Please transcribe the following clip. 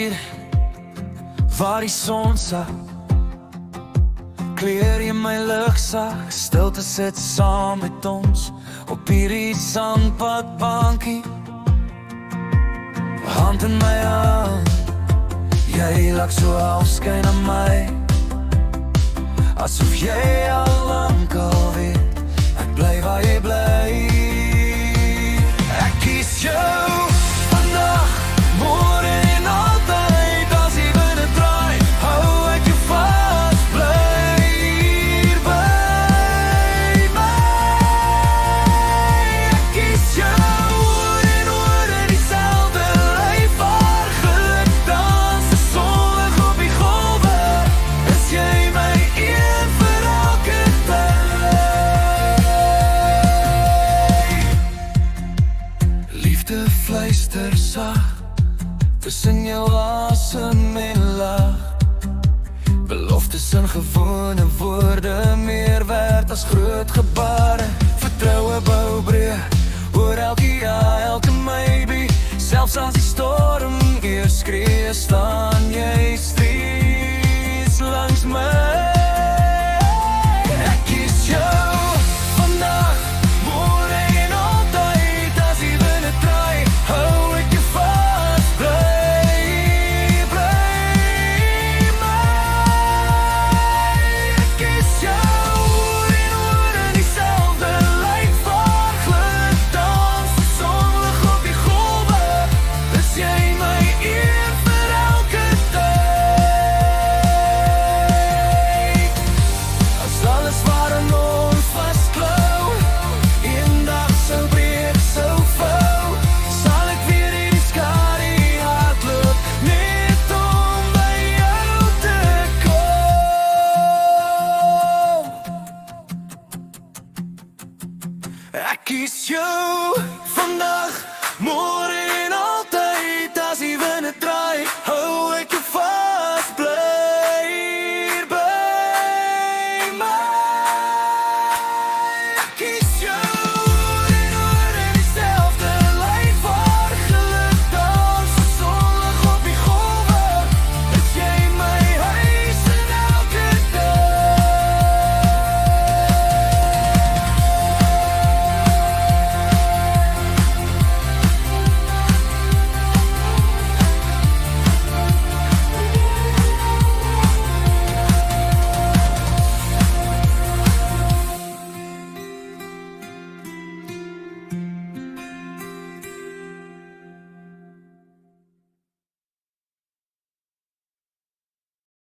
rivier waar die son sak, kleer jy my lugsak, stilte sit saam met ons op hierdie sandpadbankie. Hand in my hand, jy lag so afskyn aan my, asof jy al lang al weet, ek bly waar jy bly. Ek kies jou vandag, môre en altyd, as die winde draai, hou ek jou vas, bly hier by my. Ek kies jou oor en oor in dieselfde lyf, waar geluk dans, die sonlig op die golwe, is jy my een vir elke tyd. Liefde fluister sag, tussen jou asem en lach, beloftes in gewone woorde, meer werd as groot gebare. Vertroue bou breë oor elke ja, elke maybe, selfs as die storm eers skree, staan jy steeds langs my. Ek kies jou vandag, môre en altyd, as die winde draai, hou ek jou vas, bly my. Ek kies jou oor en oor in dieselfde lyf, waar glad dans, die sonlig op die golwe, is jy my een vir elke tyd. As alles waarin ons vasklou, eendag sou breek, sou vou, sal ek weer in die skare hardloop, net om by jou te kom. Ek kies jou vandag, môre en altyd, as die winde draai, hou ek